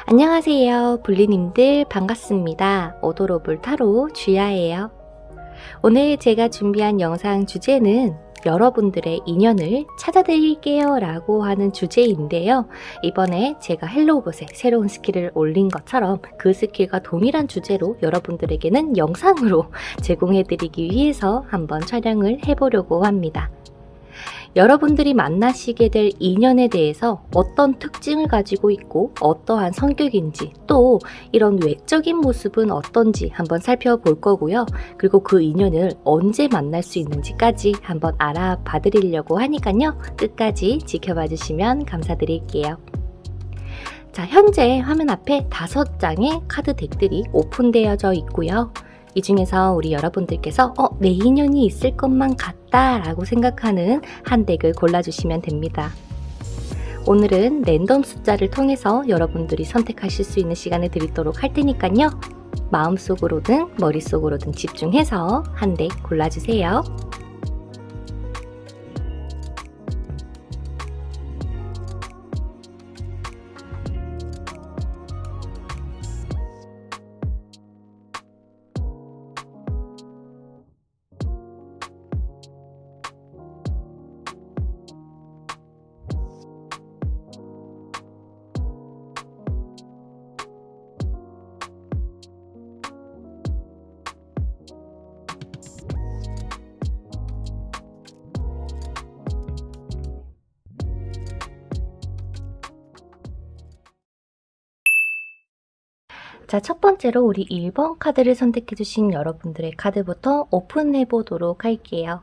안녕하세요. 블리님들 반갑습니다. 오도로블 타로 주야예요. 오늘 제가 준비한 영상 주제는 여러분들의 인연을 찾아드릴게요 라고 하는 주제인데요. 이번에 제가 헬로우봇에 새로운 스킬을 올린 것처럼 그 스킬과 동일한 주제로 여러분들에게는 영상으로 제공해드리기 위해서 한번 촬영을 해보려고 합니다. 여러분들이 만나시게 될 인연에 대해서 어떤 특징을 가지고 있고 어떠한 성격인지 또 이런 외적인 모습은 어떤지 한번 살펴볼 거고요. 그리고 그 인연을 언제 만날 수 있는지까지 한번 알아봐 드리려고 하니까요. 끝까지 지켜봐 주시면 감사드릴게요. 자, 현재 화면 앞에 5장의 카드 덱들이 오픈되어져 있고요. 이 중에서 우리 여러분들께서 내 인연이 있을 것만 같다 라고 생각하는 한 덱을 골라주시면 됩니다. 오늘은 랜덤 숫자를 통해서 여러분들이 선택하실 수 있는 시간을 드리도록 할 테니까요. 마음속으로든 머릿속으로든 집중해서 한 덱 골라주세요. 자, 첫 번째로 우리 1번 카드를 선택해주신 여러분들의 카드부터 오픈해 보도록 할게요.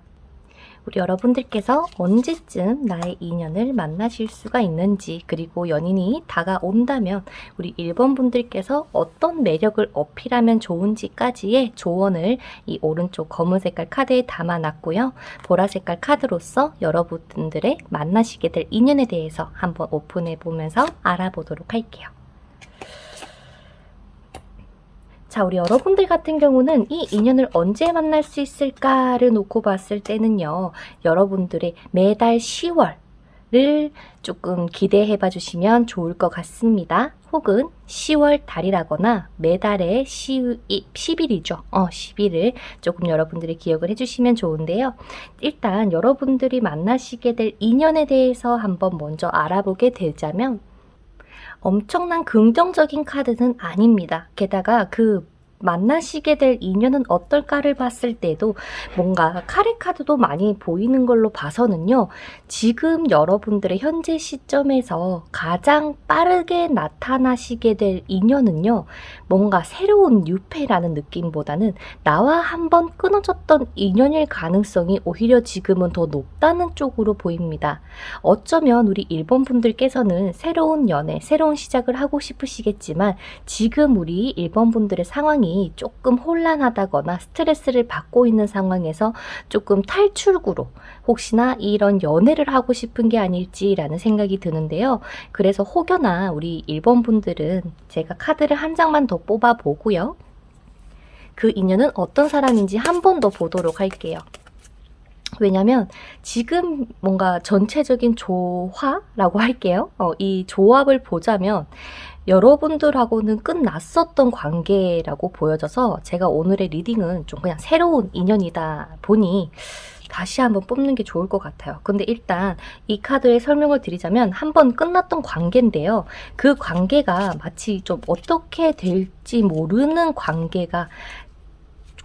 우리 여러분들께서 언제쯤 나의 인연을 만나실 수가 있는지, 그리고 연인이 다가온다면 우리 1번 분들께서 어떤 매력을 어필하면 좋은지까지의 조언을 이 오른쪽 검은 색깔 카드에 담아놨고요. 보라 색깔 카드로서 여러분들의 만나시게 될 인연에 대해서 한번 오픈해 보면서 알아보도록 할게요. 자, 우리 여러분들 같은 경우는 이 인연을 언제 만날 수 있을까를 놓고 봤을 때는요. 여러분들의 매달 10월을 조금 기대해 봐 주시면 좋을 것 같습니다. 혹은 10월 달이라거나 매달의 10일이죠. 10일을 조금 여러분들이 기억을 해주시면 좋은데요. 일단 여러분들이 만나시게 될 인연에 대해서 한번 먼저 알아보게 되자면 엄청난 긍정적인 카드는 아닙니다. 게다가 그 만나시게 될 인연은 어떨까를 봤을 때도 뭔가 카레 카드도 많이 보이는 걸로 봐서는요. 지금 여러분들의 현재 시점에서 가장 빠르게 나타나시게 될 인연은요. 뭔가 새로운 뉴페라는 느낌보다는 나와 한번 끊어졌던 인연일 가능성이 오히려 지금은 더 높다는 쪽으로 보입니다. 어쩌면 우리 1번 분들께서는 새로운 연애, 새로운 시작을 하고 싶으시겠지만 지금 우리 1번 분들의 상황이 조금 혼란하다거나 스트레스를 받고 있는 상황에서 조금 탈출구로 혹시나 이런 연애를 하고 싶은 게 아닐지라는 생각이 드는데요. 그래서 혹여나 우리 1번 분들은 제가 카드를 한 장만 더 뽑아 보고요. 그 인연은 어떤 사람인지 한 번 더 보도록 할게요. 왜냐면 지금 뭔가 전체적인 조화라고 할게요. 이 조합을 보자면 여러분들하고는 끝났었던 관계라고 보여져서 제가 오늘의 리딩은 좀 그냥 새로운 인연이다 보니 다시 한번 뽑는 게 좋을 것 같아요. 근데 일단 이 카드의 설명을 드리자면 한번 끝났던 관계인데요. 그 관계가 마치 좀 어떻게 될지 모르는 관계가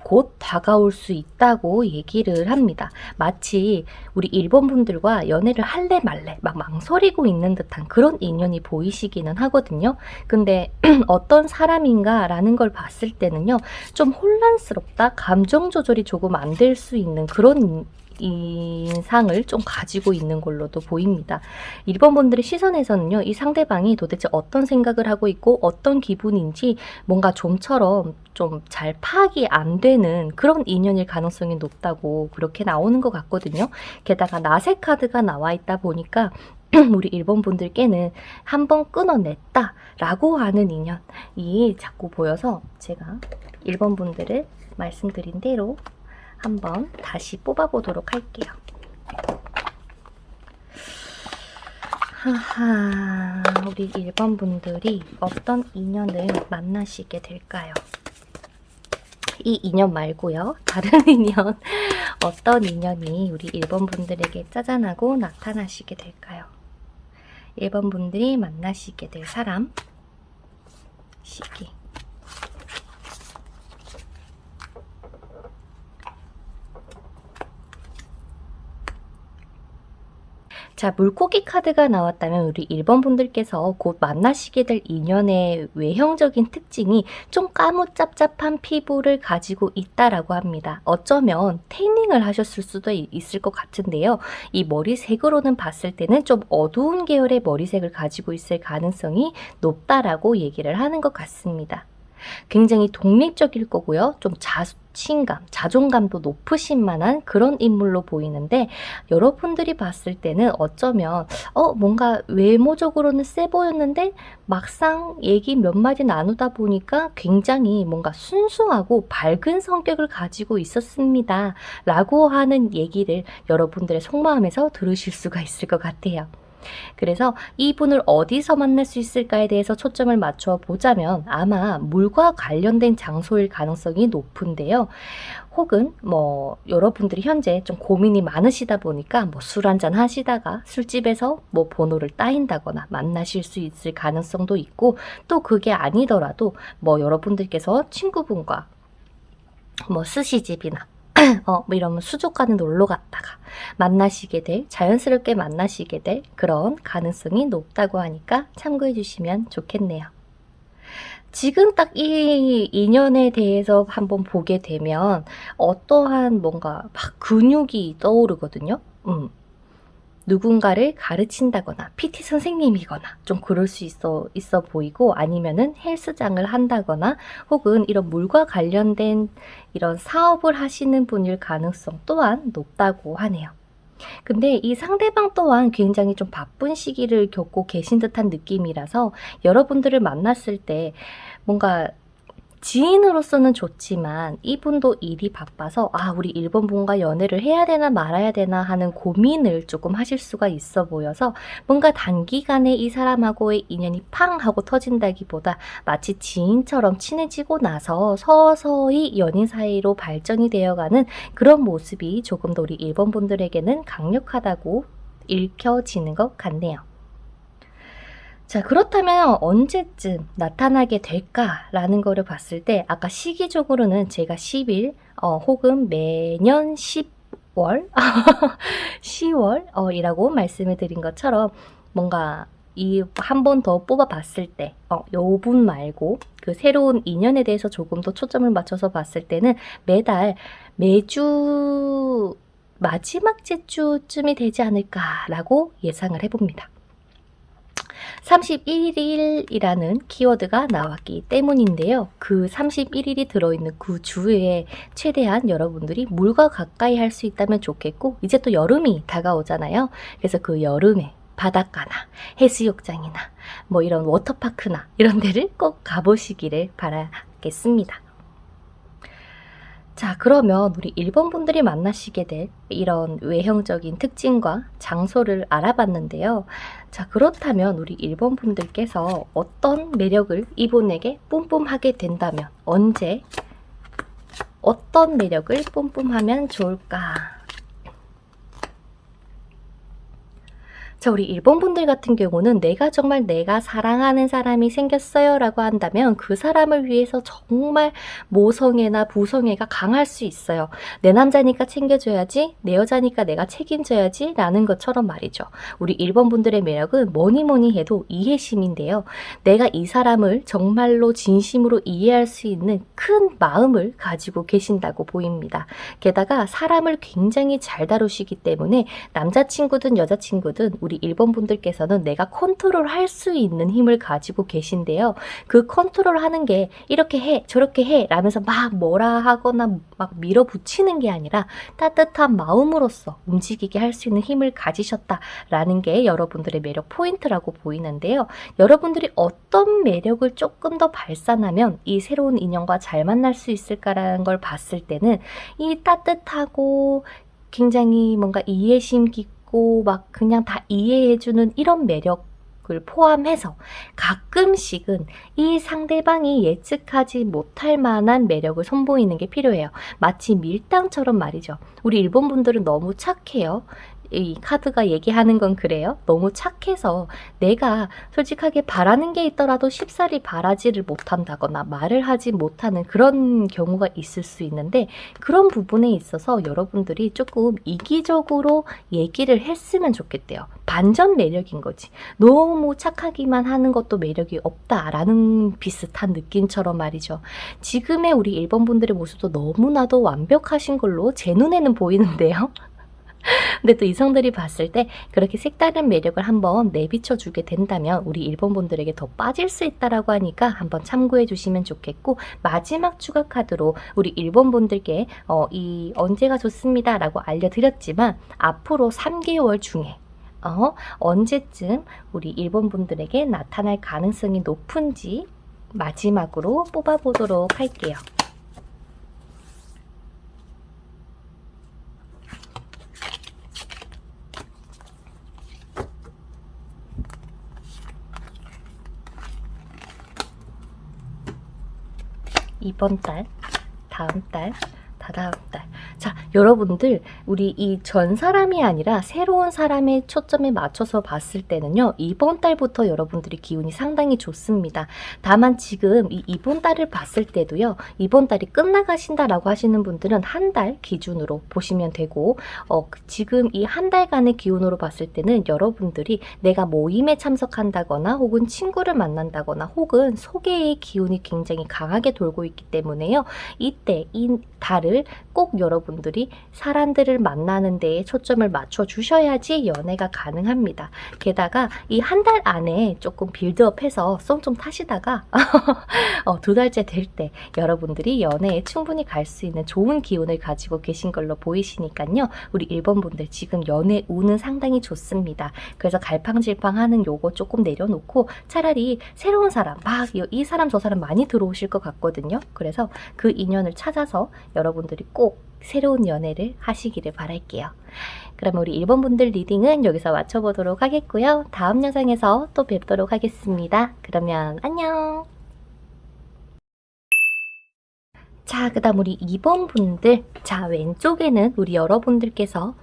곧 다가올 수 있다고 얘기를 합니다. 마치 우리 1번 분들과 연애를 할래 말래 막 망설이고 있는 듯한 그런 인연이 보이시기는 하거든요. 근데 어떤 사람인가 라는 걸 봤을 때는요. 좀 혼란스럽다, 감정 조절이 조금 안 될 수 있는 그런 인상을 좀 가지고 있는 걸로도 보입니다. 1번 분들의 시선에서는요. 이 상대방이 도대체 어떤 생각을 하고 있고 어떤 기분인지 뭔가 좀처럼 좀 잘 파악이 안 되는 그런 인연일 가능성이 높다고 그렇게 나오는 것 같거든요. 게다가 나세 카드가 나와 있다 보니까 우리 1번 분들께는 한번 끊어냈다 라고 하는 인연이 자꾸 보여서 제가 1번 분들을 말씀드린 대로 한번 다시 뽑아보도록 할게요. 하하, 우리 1번 분들이 어떤 인연을 만나시게 될까요? 이 인연 말고요. 다른 인연, 어떤 인연이 우리 1번 분들에게 짜잔하고 나타나시게 될까요? 1번 분들이 만나시게 될 사람, 시기. 자, 물고기 카드가 나왔다면 우리 1번 분들께서 곧 만나시게 될 인연의 외형적인 특징이 좀 까무잡잡한 피부를 가지고 있다라고 합니다. 어쩌면 태닝을 하셨을 수도 있을 것 같은데요. 이 머리색으로는 봤을 때는 좀 어두운 계열의 머리색을 가지고 있을 가능성이 높다라고 얘기를 하는 것 같습니다. 굉장히 독립적일 거고요. 좀 자신감, 자존감도 높으신 만한 그런 인물로 보이는데 여러분들이 봤을 때는 어쩌면 뭔가 외모적으로는 세 보였는데 막상 얘기 몇 마디 나누다 보니까 굉장히 뭔가 순수하고 밝은 성격을 가지고 있었습니다. 라고 하는 얘기를 여러분들의 속마음에서 들으실 수가 있을 것 같아요. 그래서 이분을 어디서 만날 수 있을까에 대해서 초점을 맞춰 보자면 아마 물과 관련된 장소일 가능성이 높은데요. 혹은 여러분들이 현재 좀 고민이 많으시다 보니까 술 한잔 하시다가 술집에서 번호를 따인다거나 만나실 수 있을 가능성도 있고, 또 그게 아니더라도 여러분들께서 친구분과 스시집이나 이러면 수족관에 놀러 갔다가 자연스럽게 만나시게 될 그런 가능성이 높다고 하니까 참고해 주시면 좋겠네요. 지금 딱 이 인연에 대해서 한번 보게 되면 어떠한 뭔가 막 근육이 떠오르거든요. 누군가를 가르친다거나 PT 선생님이거나 좀 그럴 수 있어 보이고, 아니면은 헬스장을 한다거나 혹은 이런 물과 관련된 이런 사업을 하시는 분일 가능성 또한 높다고 하네요. 근데 이 상대방 또한 굉장히 좀 바쁜 시기를 겪고 계신 듯한 느낌이라서 여러분들을 만났을 때 뭔가 지인으로서는 좋지만 이분도 일이 바빠서 우리 1번 분과 연애를 해야 되나 말아야 되나 하는 고민을 조금 하실 수가 있어 보여서 뭔가 단기간에 이 사람하고의 인연이 팡 하고 터진다기보다 마치 지인처럼 친해지고 나서 서서히 연인 사이로 발전이 되어가는 그런 모습이 조금 더 우리 1번 분들에게는 강력하다고 읽혀지는 것 같네요. 자, 그렇다면 언제쯤 나타나게 될까라는 거를 봤을 때 아까 시기적으로는 제가 10일 혹은 매년 10월 10월이라고 말씀을 드린 것처럼 뭔가 이 한 번 더 뽑아봤을 때 요분 말고 그 새로운 인연에 대해서 조금 더 초점을 맞춰서 봤을 때는 매주 마지막 주쯤이 되지 않을까라고 예상을 해봅니다. 31일이라는 키워드가 나왔기 때문인데요. 그 31일이 들어있는 그 주에 최대한 여러분들이 물과 가까이 할 수 있다면 좋겠고, 이제 또 여름이 다가오잖아요. 그래서 그 여름에 바닷가나 해수욕장이나 이런 워터파크나 이런 데를 꼭 가보시기를 바라겠습니다. 자, 그러면 우리 1번 분들이 만나시게 될 이런 외형적인 특징과 장소를 알아봤는데요. 자, 그렇다면 우리 1번 분들께서 어떤 매력을 이분에게 뿜뿜하게 된다면 언제 어떤 매력을 뿜뿜하면 좋을까? 자, 우리 1번 분들 같은 경우는 내가 정말 내가 사랑하는 사람이 생겼어요 라고 한다면 그 사람을 위해서 정말 모성애나 부성애가 강할 수 있어요. 내 남자니까 챙겨줘야지, 내 여자니까 내가 책임져야지 라는 것처럼 말이죠. 우리 1번 분들의 매력은 뭐니 해도 이해심인데요. 내가 이 사람을 정말로 진심으로 이해할 수 있는 큰 마음을 가지고 계신다고 보입니다. 게다가 사람을 굉장히 잘 다루시기 때문에 남자친구든 여자친구든 우리 1번 분들께서는 내가 컨트롤할 수 있는 힘을 가지고 계신데요. 그 컨트롤하는 게 이렇게 해 저렇게 해 라면서 막 뭐라 하거나 막 밀어붙이는 게 아니라 따뜻한 마음으로써 움직이게 할 수 있는 힘을 가지셨다라는 게 여러분들의 매력 포인트라고 보이는데요. 여러분들이 어떤 매력을 조금 더 발산하면 이 새로운 인연과 잘 만날 수 있을까라는 걸 봤을 때는 이 따뜻하고 굉장히 뭔가 이해심 깊고 막 그냥 다 이해해주는 이런 매력 매력을 포함해서 가끔씩은 이 상대방이 예측하지 못할 만한 매력을 선보이는 게 필요해요. 마치 밀당처럼 말이죠. 우리 일본 분들은 너무 착해요. 이 카드가 얘기하는 건 그래요. 너무 착해서 내가 솔직하게 바라는 게 있더라도 쉽사리 바라지를 못한다거나 말을 하지 못하는 그런 경우가 있을 수 있는데, 그런 부분에 있어서 여러분들이 조금 이기적으로 얘기를 했으면 좋겠대요. 반전 매력인 거지. 너무 착하기만 하는 것도 매력이 없다라는 비슷한 느낌처럼 말이죠. 지금의 우리 일본 분들의 모습도 너무나도 완벽하신 걸로 제 눈에는 보이는데요. 근데 또 이성들이 봤을 때 그렇게 색다른 매력을 한번 내비쳐 주게 된다면 우리 일본 분들에게 더 빠질 수 있다라고 하니까 한번 참고해 주시면 좋겠고, 마지막 추가 카드로 우리 일본 분들께 이 언제가 좋습니다 라고 알려드렸지만 앞으로 3개월 중에 언제쯤 우리 일본 분들에게 나타날 가능성이 높은지 마지막으로 뽑아보도록 할게요. 이번 달, 다음 달, 다다음 달. 자, 여러분들 우리 이 전 사람이 아니라 새로운 사람의 초점에 맞춰서 봤을 때는요, 이번 달부터 여러분들이 기운이 상당히 좋습니다. 다만 지금 이번 달을 봤을 때도요, 이번 달이 끝나가신다라고 하시는 분들은 한 달 기준으로 보시면 되고, 지금 이 한 달간의 기운으로 봤을 때는 여러분들이 내가 모임에 참석한다거나 혹은 친구를 만난다거나 혹은 소개의 기운이 굉장히 강하게 돌고 있기 때문에요. 이때 이 달을 꼭 여러분들이 사람들을 만나는 데에 초점을 맞춰 주셔야지 연애가 가능합니다. 게다가 이 한 달 안에 조금 빌드업해서 썸 좀 타시다가 2달째 될 때 여러분들이 연애에 충분히 갈 수 있는 좋은 기운을 가지고 계신 걸로 보이시니까요. 우리 일본 분들 지금 연애 운은 상당히 좋습니다. 그래서 갈팡질팡하는 요거 조금 내려놓고 차라리 새로운 사람, 막 이 사람 저 사람 많이 들어오실 것 같거든요. 그래서 그 인연을 찾아서 여러분들이 꼭 새로운 연애를 하시기를 바랄게요. 그럼 우리 일본 분들 리딩은 여기서 마쳐보도록 하겠고요. 다음 영상에서 또 뵙도록 하겠습니다. 그러면 안녕. 자, 그 다음 우리 2번 분들. 자, 왼쪽에는 우리 여러분들께서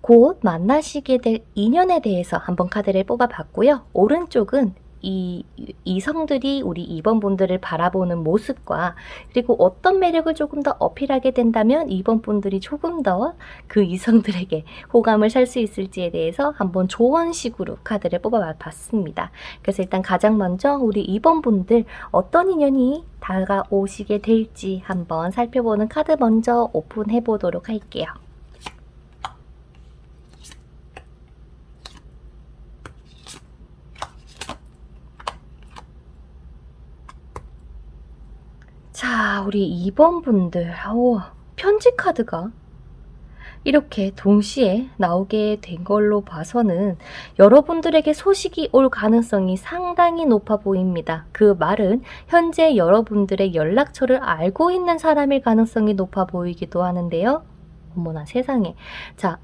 곧 만나시게 될 인연에 대해서 한번 카드를 뽑아봤고요. 오른쪽은 이 이성들이 우리 2번 분들을 바라보는 모습과, 그리고 어떤 매력을 조금 더 어필하게 된다면 2번 분들이 조금 더 그 이성들에게 호감을 살 수 있을지에 대해서 한번 조언식으로 카드를 뽑아봤습니다. 그래서 일단 가장 먼저 우리 2번 분들 어떤 인연이 다가오시게 될지 한번 살펴보는 카드 먼저 오픈해 보도록 할게요. 자, 우리 2번 분들, 편지 카드가 이렇게 동시에 나오게 된 걸로 봐서는 여러분들에게 소식이 올 가능성이 상당히 높아 보입니다. 그 말은 현재 여러분들의 연락처를 알고 있는 사람일 가능성이 높아 보이기도 하는데요. 어머나 세상에. 자,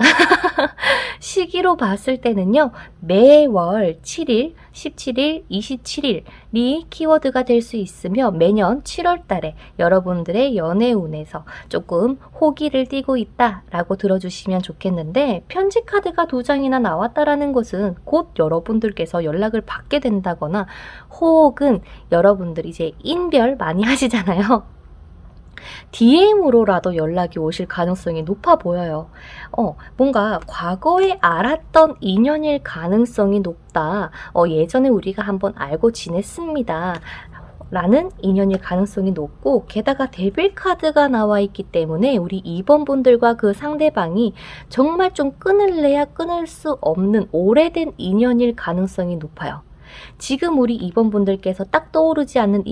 시기로 봤을 때는요, 매월 7일, 17일, 27일이 키워드가 될 수 있으며 매년 7월 달에 여러분들의 연애운에서 조금 호기를 띠고 있다라고 들어주시면 좋겠는데, 편지 카드가 2장이나 나왔다라는 것은 곧 여러분들께서 연락을 받게 된다거나 혹은 여러분들이 이제 인별 많이 하시잖아요. DM으로라도 연락이 오실 가능성이 높아 보여요. 뭔가 과거에 알았던 인연일 가능성이 높다. 예전에 우리가 한번 알고 지냈습니다. 라는 인연일 가능성이 높고, 게다가 데빌 카드가 나와 있기 때문에 우리 2번 분들과 그 상대방이 정말 좀 끊을래야 끊을 수 없는 오래된 인연일 가능성이 높아요. 지금 우리 2번 분들께서 딱 떠오르지 않는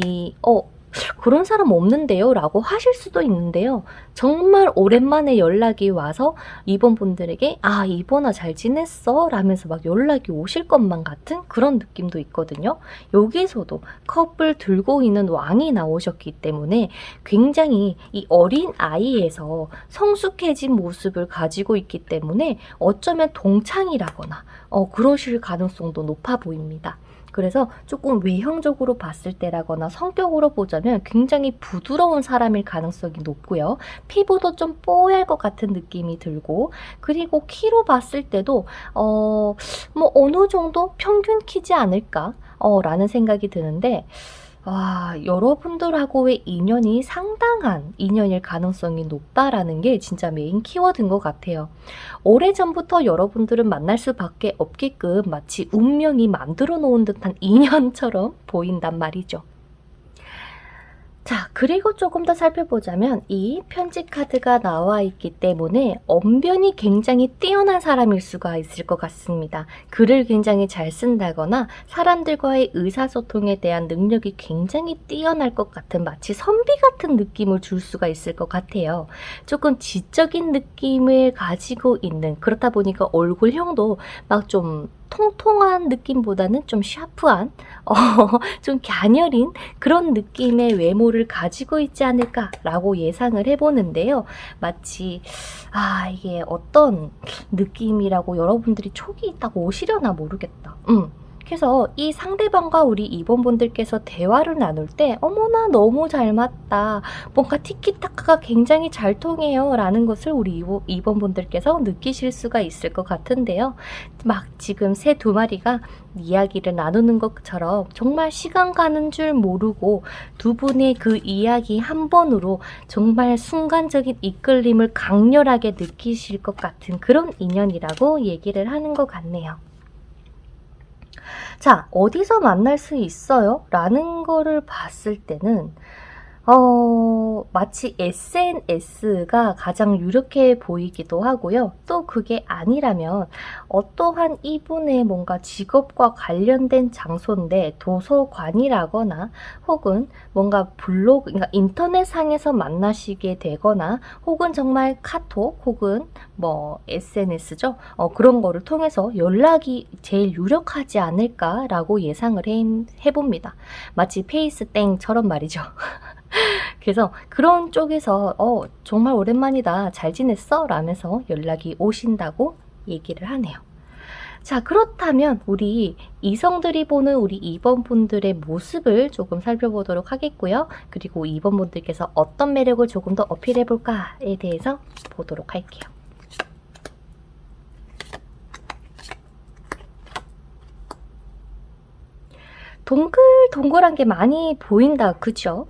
그런 사람 없는데요? 라고 하실 수도 있는데요. 정말 오랜만에 연락이 와서 2번 분들에게 아, 이번아 잘 지냈어? 라면서 막 연락이 오실 것만 같은 그런 느낌도 있거든요. 여기서도 컵을 들고 있는 왕이 나오셨기 때문에 굉장히 이 어린 아이에서 성숙해진 모습을 가지고 있기 때문에 어쩌면 동창이라거나 그러실 가능성도 높아 보입니다. 그래서 조금 외형적으로 봤을 때라거나 성격으로 보자면 굉장히 부드러운 사람일 가능성이 높고요. 피부도 좀 뽀얄 것 같은 느낌이 들고, 그리고 키로 봤을 때도 뭐 어느 정도 평균 키지 않을까 라는 생각이 드는데, 여러분들하고의 인연이 상당한 인연일 가능성이 높다라는 게 진짜 메인 키워드인 것 같아요. 오래전부터 여러분들은 만날 수밖에 없게끔 마치 운명이 만들어 놓은 듯한 인연처럼 보인단 말이죠. 자, 그리고 조금 더 살펴보자면 이 편지 카드가 나와 있기 때문에 언변이 굉장히 뛰어난 사람일 수가 있을 것 같습니다. 글을 굉장히 잘 쓴다거나 사람들과의 의사소통에 대한 능력이 굉장히 뛰어날 것 같은 마치 선비 같은 느낌을 줄 수가 있을 것 같아요. 조금 지적인 느낌을 가지고 있는, 그렇다 보니까 얼굴형도 막 좀 통통한 느낌보다는 좀 샤프한, 좀 갸녀린 그런 느낌의 외모를 가지고 있지 않을까라고 예상을 해보는데요. 마치 이게 어떤 느낌이라고 여러분들이 촉이 있다고 오시려나 모르겠다. 그래서 이 상대방과 우리 2번 분들께서 대화를 나눌 때 어머나 너무 잘 맞다, 뭔가 티키타카가 굉장히 잘 통해요 라는 것을 우리 2번 분들께서 느끼실 수가 있을 것 같은데요. 막 지금 새 두 마리가 이야기를 나누는 것처럼 정말 시간 가는 줄 모르고 두 분의 그 이야기 한 번으로 정말 순간적인 이끌림을 강렬하게 느끼실 것 같은 그런 인연이라고 얘기를 하는 것 같네요. 자, 어디서 만날 수 있어요? 라는 거를 봤을 때는 마치 SNS가 가장 유력해 보이기도 하고요. 또 그게 아니라면 어떠한 이분의 뭔가 직업과 관련된 장소인데 도서관이라거나 혹은 뭔가 블로그, 그러니까 인터넷상에서 만나시게 되거나 혹은 정말 카톡 혹은 뭐 SNS죠. 그런 거를 통해서 연락이 제일 유력하지 않을까라고 예상을 해봅니다. 마치 페이스땡처럼 말이죠. 그래서 그런 쪽에서 정말 오랜만이다, 잘 지냈어? 라면서 연락이 오신다고 얘기를 하네요. 자, 그렇다면 우리 이성들이 보는 우리 2번 분들의 모습을 조금 살펴보도록 하겠고요. 그리고 2번 분들께서 어떤 매력을 조금 더 어필해 볼까에 대해서 보도록 할게요. 동글동글한 게 많이 보인다, 그죠?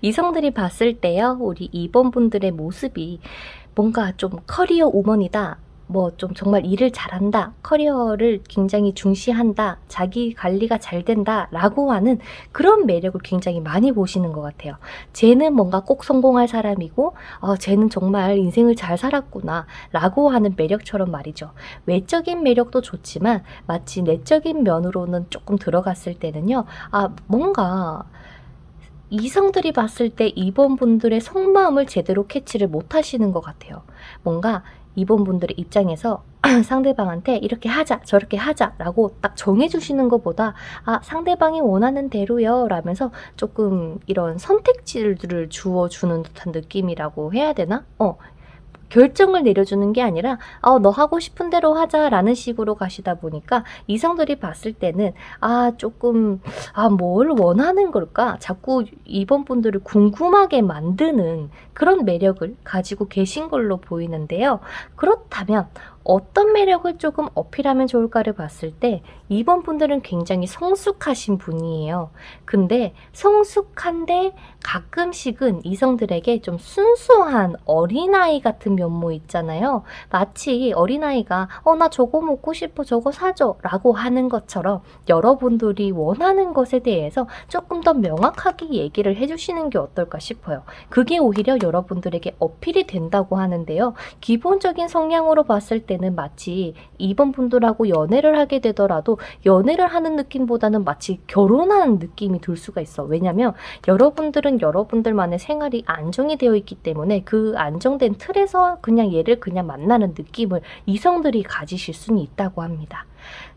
이성들이 봤을 때요, 우리 2번 분들의 모습이 뭔가 좀 커리어 우먼이다, 뭐 좀 정말 일을 잘한다, 커리어를 굉장히 중시한다, 자기 관리가 잘 된다 라고 하는 그런 매력을 굉장히 많이 보시는 것 같아요. 쟤는 뭔가 꼭 성공할 사람이고 쟤는 정말 인생을 잘 살았구나 라고 하는 매력처럼 말이죠. 외적인 매력도 좋지만 마치 내적인 면으로는 조금 들어갔을 때는요, 뭔가 이성들이 봤을 때 2번 분들의 속마음을 제대로 캐치를 못 하시는 것 같아요. 뭔가 2번 분들의 입장에서 상대방한테 이렇게 하자 저렇게 하자 라고 딱 정해주시는 것보다 상대방이 원하는 대로요 라면서 조금 이런 선택지를 주어주는 듯한 느낌이라고 해야 되나? 결정을 내려주는 게 아니라 너 하고 싶은 대로 하자 라는 식으로 가시다 보니까 이성들이 봤을 때는 조금 뭘 원하는 걸까? 자꾸 2번 분들을 궁금하게 만드는 그런 매력을 가지고 계신 걸로 보이는데요. 그렇다면 어떤 매력을 조금 어필하면 좋을까를 봤을 때 2번 분들은 굉장히 성숙하신 분이에요. 근데 성숙한데 가끔씩은 이성들에게 좀 순수한 어린아이 같은 면모 있잖아요. 마치 어린아이가 나 저거 먹고 싶어, 저거 사줘 라고 하는 것처럼 여러분들이 원하는 것에 대해서 조금 더 명확하게 얘기를 해주시는 게 어떨까 싶어요. 그게 오히려 여러분들에게 어필이 된다고 하는데요. 기본적인 성향으로 봤을 때 때는 마치 2번 분들하고 연애를 하게 되더라도 연애를 하는 느낌보다는 마치 결혼하는 느낌이 들 수가 있어. 왜냐면 여러분들은 여러분들만의 생활이 안정이 되어 있기 때문에 그 안정된 틀에서 그냥 얘를 그냥 만나는 느낌을 이성들이 가지실 수는 있다고 합니다.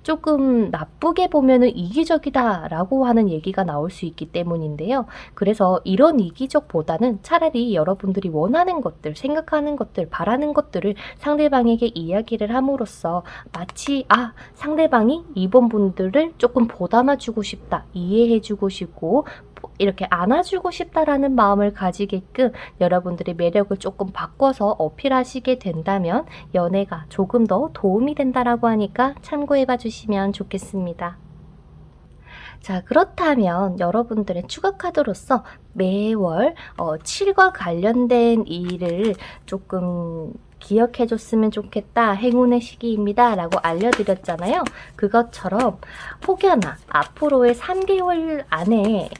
조금 나쁘게 보면은 이기적이다 라고 하는 얘기가 나올 수 있기 때문인데요. 그래서 이런 이기적보다는 차라리 여러분들이 원하는 것들, 생각하는 것들, 바라는 것들을 상대방에게 이야기를 함으로써 마치 상대방이 이번 분들을 조금 보담아주고 싶다, 이해해주고 싶고 이렇게 안아주고 싶다라는 마음을 가지게끔 여러분들의 매력을 조금 바꿔서 어필하시게 된다면 연애가 조금 더 도움이 된다라고 하니까 참고해봐 주시면 좋겠습니다. 자, 그렇다면 여러분들의 추가 카드로서 매월 7과 관련된 일을 조금 기억해 줬으면 좋겠다, 행운의 시기입니다 라고 알려드렸잖아요. 그것처럼 혹여나 앞으로의 3개월 안에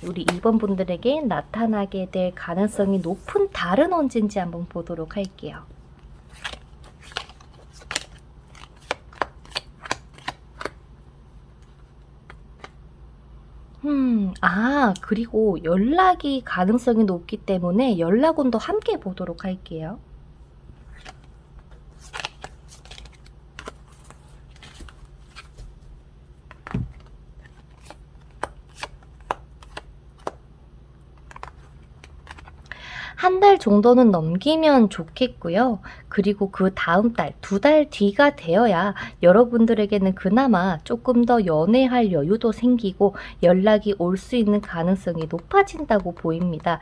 우리 2번 분들에게 나타나게 될 가능성이 높은 달은 언제인지 한번 보도록 할게요. 그리고 연락이 가능성이 높기 때문에 연락운도 함께 보도록 할게요. 한 달 정도는 넘기면 좋겠고요. 그리고 그 다음 달, 2달 뒤가 되어야 여러분들에게는 그나마 조금 더 연애할 여유도 생기고 연락이 올 수 있는 가능성이 높아진다고 보입니다.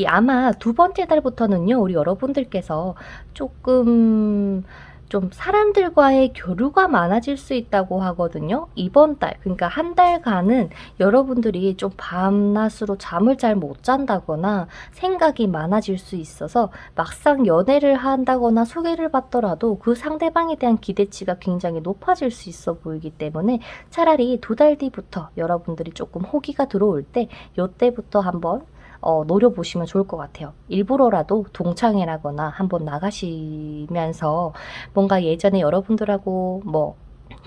아마 2번째 달부터는요, 우리 여러분들께서 조금 좀 사람들과의 교류가 많아질 수 있다고 하거든요. 이번 달, 그러니까 한 달간은 여러분들이 좀 밤낮으로 잠을 잘 못 잔다거나 생각이 많아질 수 있어서 막상 연애를 한다거나 소개를 받더라도 그 상대방에 대한 기대치가 굉장히 높아질 수 있어 보이기 때문에 차라리 2달 뒤부터 여러분들이 조금 호기가 들어올 때 요때부터 한번 노려보시면 좋을 것 같아요. 일부러라도 동창회라거나 한번 나가시면서 뭔가 예전에 여러분들하고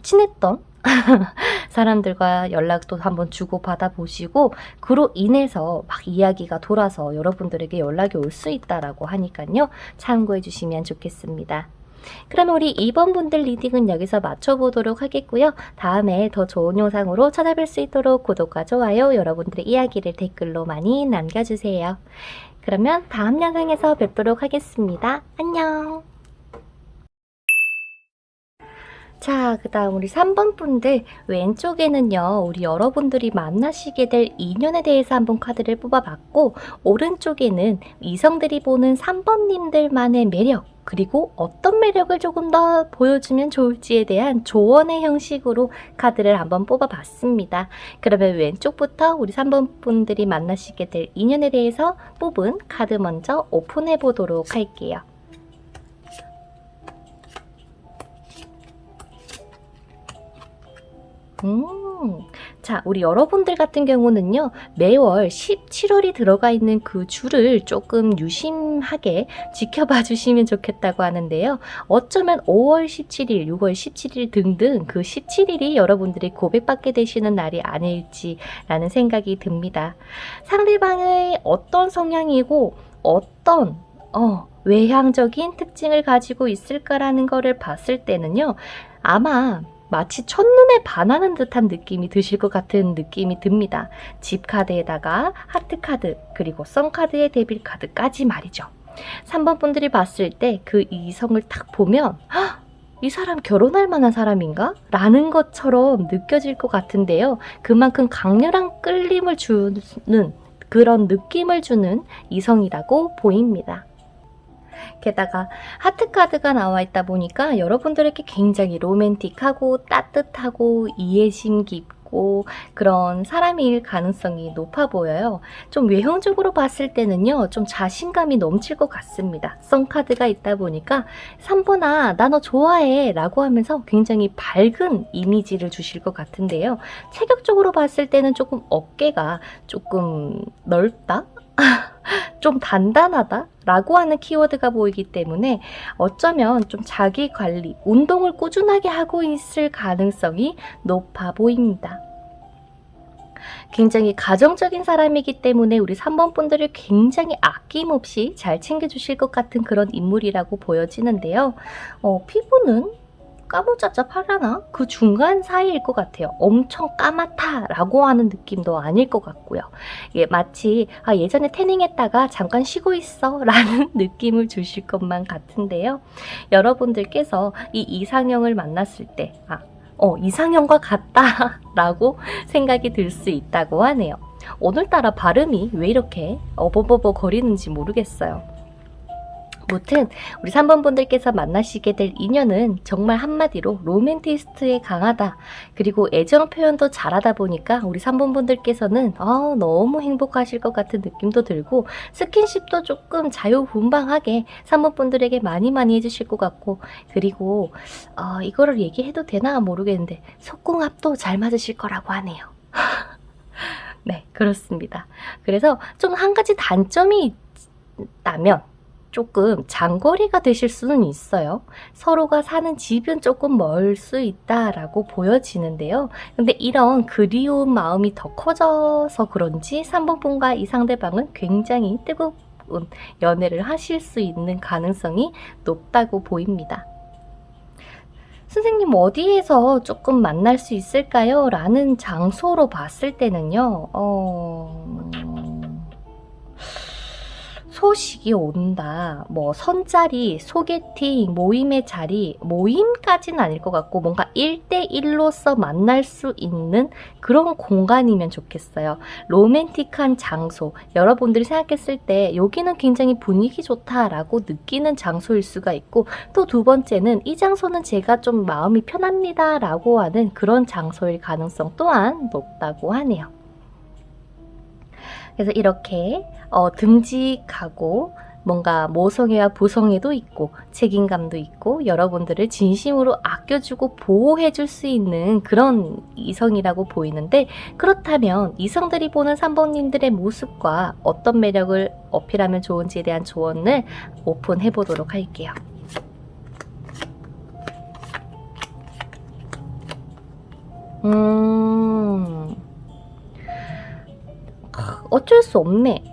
친했던 사람들과 연락도 한번 주고받아 보시고 그로 인해서 막 이야기가 돌아서 여러분들에게 연락이 올 수 있다라고 하니까요. 참고해 주시면 좋겠습니다. 그럼 우리 2번 분들 리딩은 여기서 마쳐보도록 하겠고요. 다음에 더 좋은 영상으로 찾아뵐 수 있도록 구독과 좋아요, 여러분들의 이야기를 댓글로 많이 남겨주세요. 그러면 다음 영상에서 뵙도록 하겠습니다. 안녕! 자, 그 다음 우리 3번 분들 왼쪽에는요, 우리 여러분들이 만나시게 될 인연에 대해서 한번 카드를 뽑아봤고, 오른쪽에는 이성들이 보는 3번님들만의 매력, 그리고 어떤 매력을 조금 더 보여주면 좋을지에 대한 조언의 형식으로 카드를 한번 뽑아봤습니다. 그러면 왼쪽부터 우리 3번 분들이 만나시게 될 인연에 대해서 뽑은 카드 먼저 오픈해 보도록 할게요. 자, 우리 여러분들 같은 경우는요, 매월 17월이 들어가 있는 그 줄을 조금 유심하게 지켜봐 주시면 좋겠다고 하는데요. 어쩌면 5월 17일, 6월 17일 등등 그 17일이 여러분들이 고백받게 되시는 날이 아닐지라는 생각이 듭니다. 상대방의 어떤 성향이고 어떤 외향적인 특징을 가지고 있을까라는 거를 봤을 때는요, 아마 마치 첫눈에 반하는 듯한 느낌이 드실 것 같은 느낌이 듭니다. 집 카드에다가 하트 카드, 그리고 썬 카드의 데빌 카드까지 말이죠. 3번 분들이 봤을 때 그 이성을 딱 보면 이 사람 결혼할 만한 사람인가? 라는 것처럼 느껴질 것 같은데요. 그만큼 강렬한 끌림을 주는 그런 느낌을 주는 이성이라고 보입니다. 게다가 하트카드가 나와 있다 보니까 여러분들에게 굉장히 로맨틱하고 따뜻하고 이해심 깊고 그런 사람일 가능성이 높아 보여요. 좀 외형적으로 봤을 때는요, 좀 자신감이 넘칠 것 같습니다. 썬카드가 있다 보니까 3번아 나 너 좋아해 라고 하면서 굉장히 밝은 이미지를 주실 것 같은데요. 체격적으로 봤을 때는 조금 어깨가 조금 넓다? 좀 단단하다 라고 하는 키워드가 보이기 때문에 어쩌면 좀 자기 관리, 운동을 꾸준하게 하고 있을 가능성이 높아 보입니다. 굉장히 가정적인 사람이기 때문에 우리 3번 분들을 굉장히 아낌없이 잘 챙겨주실 것 같은 그런 인물이라고 보여지는데요. 피부는 까무잡잡하려나? 그 중간 사이일 것 같아요. 엄청 까맣다라고 하는 느낌도 아닐 것 같고요. 예, 마치 예전에 태닝했다가 잠깐 쉬고 있어 라는 느낌을 주실 것만 같은데요. 여러분들께서 이 이상형을 만났을 때 이상형과 같다 라고 생각이 들 수 있다고 하네요. 오늘따라 발음이 왜 이렇게 어버버버 거리는지 모르겠어요. 무튼 우리 3번 분들께서 만나시게 될 인연은 정말 한마디로 로맨티스트에 강하다. 그리고 애정 표현도 잘하다 보니까 우리 3번 분들께서는 너무 행복하실 것 같은 느낌도 들고 스킨십도 조금 자유분방하게 3번 분들에게 많이 해주실 것 같고 그리고 이거를 얘기해도 되나 모르겠는데 속궁합도 잘 맞으실 거라고 하네요. 네, 그렇습니다. 그래서 좀 한 가지 단점이 있다면 조금 장거리가 되실 수는 있어요. 서로가 사는 집은 조금 멀 수 있다라고 보여지는데요. 근데 이런 그리운 마음이 더 커져서 그런지 3번 분과 이 상대방은 굉장히 뜨거운 연애를 하실 수 있는 가능성이 높다고 보입니다. 선생님 어디에서 조금 만날 수 있을까요? 라는 장소로 봤을 때는요. 소식이 온다, 뭐 선자리, 소개팅, 모임의 자리, 모임까지는 아닐 것 같고 뭔가 1대1로서 만날 수 있는 그런 공간이면 좋겠어요. 로맨틱한 장소, 여러분들이 생각했을 때 여기는 굉장히 분위기 좋다라고 느끼는 장소일 수가 있고 또 두 번째는 이 장소는 제가 좀 마음이 편합니다 라고 하는 그런 장소일 가능성 또한 높다고 하네요. 그래서 이렇게 듬직하고 뭔가 모성애와 부성애도 있고 책임감도 있고 여러분들을 진심으로 아껴주고 보호해줄 수 있는 그런 이성이라고 보이는데 그렇다면 이성들이 보는 3번님들의 모습과 어떤 매력을 어필하면 좋은지에 대한 조언을 오픈해 보도록 할게요. 어쩔 수 없네.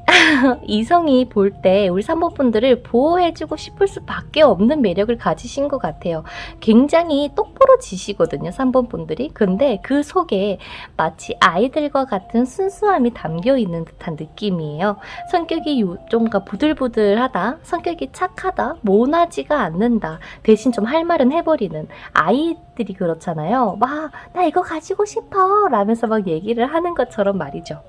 이성이 볼 때 우리 3번 분들을 보호해주고 싶을 수밖에 없는 매력을 가지신 것 같아요. 굉장히 똑부러지시거든요, 3번 분들이. 근데 그 속에 마치 아이들과 같은 순수함이 담겨있는 듯한 느낌이에요. 성격이 좀 부들부들하다, 성격이 착하다, 모나지가 않는다, 대신 좀 할 말은 해버리는 아이들이 그렇잖아요. 나 이거 가지고 싶어 라면서 막 얘기를 하는 것처럼 말이죠.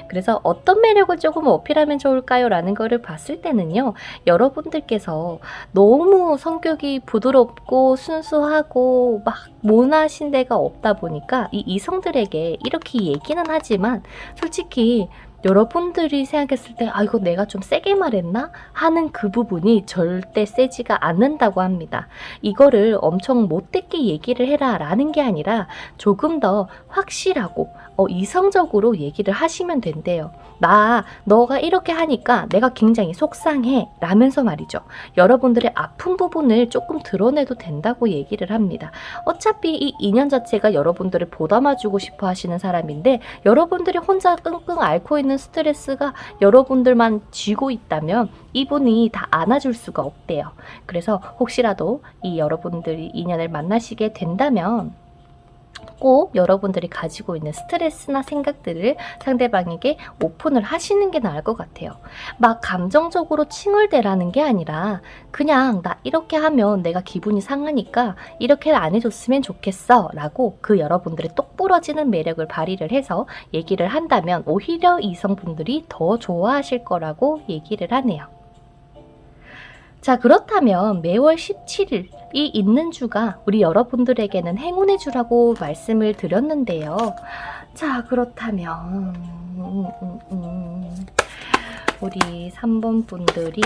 그래서 어떤 매력을 조금 어필하면 좋을까요? 라는 거를 봤을 때는요. 여러분들께서 너무 성격이 부드럽고 순수하고 막 모나신 데가 없다 보니까 이 이성들에게 이렇게 얘기는 하지만 솔직히 여러분들이 생각했을 때 이거 내가 좀 세게 말했나? 하는 그 부분이 절대 세지가 않는다고 합니다. 이거를 엄청 못되게 얘기를 해라 라는 게 아니라 조금 더 확실하고 이성적으로 얘기를 하시면 된대요. 너가 이렇게 하니까 내가 굉장히 속상해 라면서 말이죠. 여러분들의 아픈 부분을 조금 드러내도 된다고 얘기를 합니다. 어차피 이 인연 자체가 여러분들을 보담아주고 싶어 하시는 사람인데 여러분들이 혼자 끙끙 앓고 있는 스트레스가 여러분들만 쥐고 있다면 이분이 다 안아줄 수가 없대요. 그래서 혹시라도 이 여러분들이 인연을 만나시게 된다면 꼭 여러분들이 가지고 있는 스트레스나 생각들을 상대방에게 오픈을 하시는 게 나을 것 같아요. 막 감정적으로 칭얼대라는 게 아니라 그냥 나 이렇게 하면 내가 기분이 상하니까 이렇게 안 해줬으면 좋겠어 라고 그 여러분들의 똑부러지는 매력을 발휘를 해서 얘기를 한다면 오히려 이성분들이 더 좋아하실 거라고 얘기를 하네요. 자, 그렇다면 매월 17일이 있는 주가 우리 여러분들에게는 행운의 주라고 말씀을 드렸는데요. 자, 그렇다면 우리 3번 분들이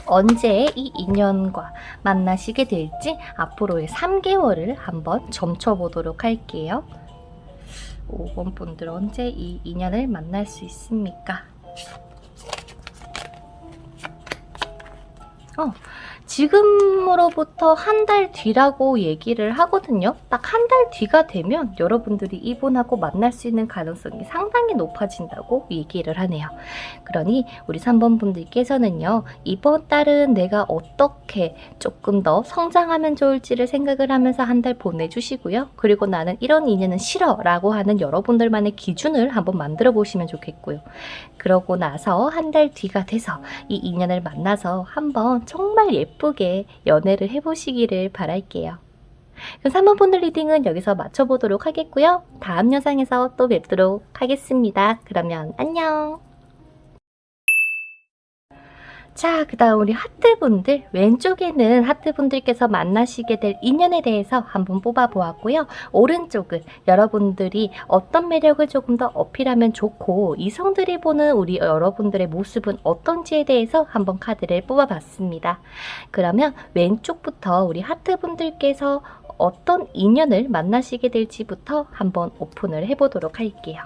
언제 이 인연과 만나시게 될지 앞으로의 3개월을 한번 점쳐보도록 할게요. 5번 분들 언제 이 인연을 만날 수 있습니까? 지금으로부터 한 달 뒤라고 얘기를 하거든요. 딱 한 달 뒤가 되면 여러분들이 이분하고 만날 수 있는 가능성이 상당히 높아진다고 얘기를 하네요. 그러니 우리 3번 분들께서는요, 이번 달은 내가 어떻게 조금 더 성장하면 좋을지를 생각을 하면서 한 달 보내주시고요. 그리고 나는 이런 인연은 싫어 라고 하는 여러분들만의 기준을 한번 만들어 보시면 좋겠고요. 그러고 나서 한 달 뒤가 돼서 이 인연을 만나서 한번 정말 예쁘게 연애를 해보시기를 바랄게요. 그럼 3번 분들 리딩은 여기서 마쳐보도록 하겠고요. 다음 영상에서 또 뵙도록 하겠습니다. 그러면 안녕. 자, 그 다음 우리 하트분들, 왼쪽에는 하트분들께서 만나시게 될 인연에 대해서 한번 뽑아보았고요. 오른쪽은 여러분들이 어떤 매력을 조금 더 어필하면 좋고 이성들이 보는 우리 여러분들의 모습은 어떤지에 대해서 한번 카드를 뽑아봤습니다. 그러면 왼쪽부터 우리 하트분들께서 어떤 인연을 만나시게 될지부터 한번 오픈을 해보도록 할게요.